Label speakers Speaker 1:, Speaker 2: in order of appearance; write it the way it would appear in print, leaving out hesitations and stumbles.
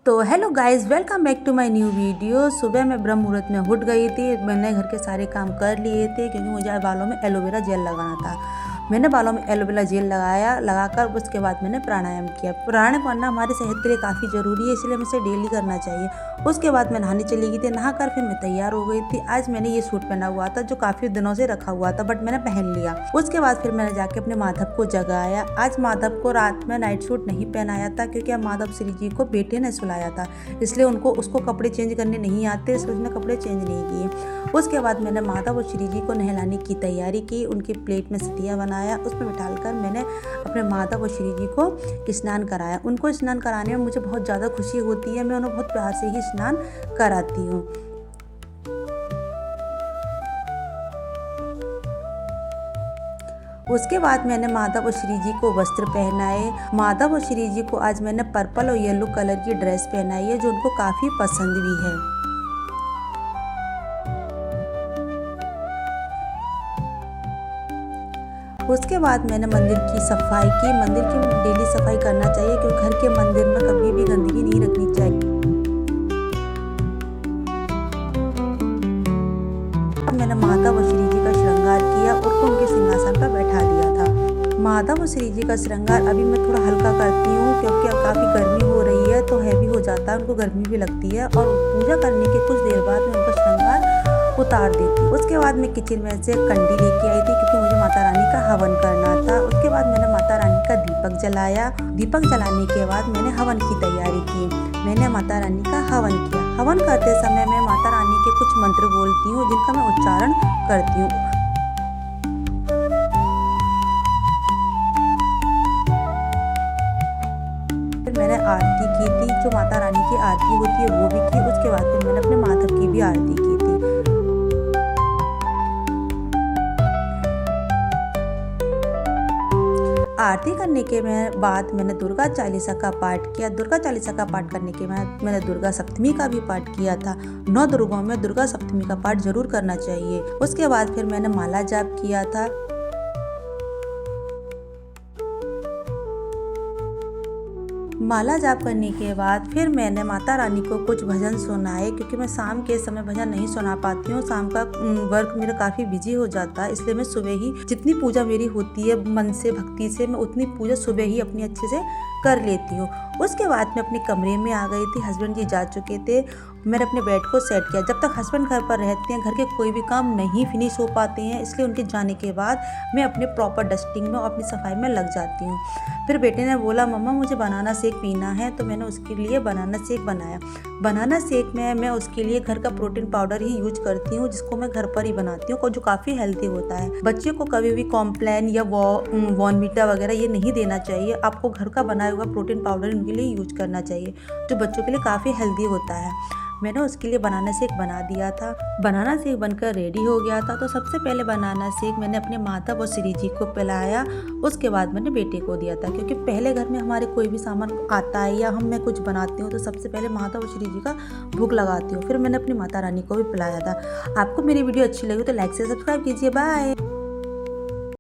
Speaker 1: तो hello guys, welcome back to my new video. सुबह मैं ब्रह्म मुहूर्त में उठ गई थी। मैंने घर के सारे काम कर लिए थे क्योंकि मुझे बालों में एलोवेरा जेल लगाना था। मैंने बालों में एलोवेरा जेल लगाकर उसके बाद मैंने प्राणायाम किया। प्राणायाम करना हमारी सेहत के लिए काफ़ी ज़रूरी है, इसलिए हमें इसे डेली करना चाहिए। उसके बाद मैं नहाने चली गई थी। नहाकर फिर मैं तैयार हो गई थी। आज मैंने ये सूट पहना हुआ था जो काफ़ी दिनों से रखा हुआ था, बट मैंने पहन लिया। उसके बाद फिर मैंने जाके अपने माधव को जगाया। आज माधव को रात में नाइट सूट नहीं पहनाया था क्योंकि माधव श्री जी को बेटे ने सुलाया था, इसलिए उसको कपड़े चेंज करने नहीं आते, इसलिए उसने कपड़े चेंज नहीं किए। उसके बाद मैंने माधव और श्री जी को नहलाने की तैयारी की। उनकी प्लेट में सतिया बनाया, उसमें बिठाकर मैंने अपने माधव और श्री जी को स्नान कराया। उनको स्नान कराने में मुझे बहुत ज़्यादा खुशी होती है। मैं उन्हें बहुत प्यार से ही स्नान कराती हूँ। उसके बाद मैंने माधव और श्री जी को वस्त्र पहनाए। माधव और श्री जी को आज मैंने पर्पल और येलो कलर की ड्रेस पहनाई है जो उनको काफ़ी पसंद भी है। उसके बाद मैंने मंदिर की सफाई की। मंदिर की डेली सफाई करना चाहिए क्योंकि घर के मंदिर में कभी भी गंदगी नहीं रखनी चाहिए। मैंने माधव और श्री जी का श्रृंगार किया और उनके सिंहासन पर बैठा दिया था। माधव और श्री जी का श्रृंगार अभी मैं थोड़ा हल्का करती हूँ क्योंकि अब काफ़ी गर्मी हो रही है तो हैवी हो जाता है, उनको गर्मी भी लगती है। और पूजा करने के कुछ देर बाद मैं उनका श्रृंगार उतार देती। उसके बाद मैं किचन में से कंडी लेके आई थी क्योंकि मुझे माता रानी का हवन करना था। उसके बाद मैंने माता रानी का दीपक जलाया। दीपक जलाने के बाद मैंने हवन की तैयारी की। मैंने माता रानी का हवन किया। हवन करते समय मैं माता रानी के कुछ मंत्र बोलती हूँ जिनका मैं उच्चारण करती हूँ। फिर मैंने आरती की थी, जो माता रानी की आरती होती है वो भी की। उसके बाद फिर मैंने अपने माधव की भी आरती की थी। आरती करने के बाद मैंने दुर्गा चालीसा का पाठ किया। दुर्गा चालीसा का पाठ करने के बाद मैंने दुर्गा सप्तमी का भी पाठ किया था। 9 दुर्गाओं में दुर्गा सप्तमी का पाठ जरूर करना चाहिए। उसके बाद फिर मैंने माला जाप किया था। माला जाप करने के बाद फिर मैंने माता रानी को कुछ भजन सुनाए क्योंकि मैं शाम के समय भजन नहीं सुना पाती हूँ। शाम का वर्क मेरा काफ़ी बिजी हो जाता है, इसलिए मैं सुबह ही जितनी पूजा मेरी होती है मन से भक्ति से, मैं उतनी पूजा सुबह ही अपनी अच्छे से कर लेती हूँ। उसके बाद मैं अपने कमरे में आ गई थी। हस्बैंड जी जा चुके थे। मैंने अपने बेड को सेट किया। जब तक हस्बैंड घर पर रहते हैं घर के कोई भी काम नहीं फिनिश हो पाते हैं, इसलिए उनके जाने के बाद मैं अपने प्रॉपर डस्टिंग में और अपनी सफाई में लग जाती हूँ। फिर बेटे ने बोला मम्मा मुझे बनाना शेक पीना है, तो मैंने उसके लिए बनाना शेक बनाया। बनाना शेक में मैं उसके लिए घर का प्रोटीन पाउडर ही यूज करती हूँ जिसको मैं घर पर ही बनाती हूँ और जो काफ़ी हेल्दी होता है। बच्चे को कभी भी कॉम्प्लेन या वॉर्नविटा वगैरह ये नहीं देना चाहिए। आपको घर का बनाया हुआ प्रोटीन पाउडर उनके लिए यूज करना चाहिए जो बच्चों के लिए काफ़ी हेल्दी होता है। मैंने उसके लिए बनाना शेक बना दिया था। बनाना शेक बनकर रेडी हो गया था। तो सबसे पहले बनाना शेक मैंने अपने माधव और श्री जी को पिलाया। उसके बाद मैंने बेटे को दिया था क्योंकि पहले घर में हमारे कोई भी सामान आता है या मैं कुछ बनाती हूँ तो सबसे पहले माधव और श्री जी का भोग लगाती हूँ। फिर मैंने अपनी माता रानी को भी पिलाया था। आपको मेरी वीडियो अच्छी लगी तो लाइक से सब्सक्राइब कीजिए। बाय।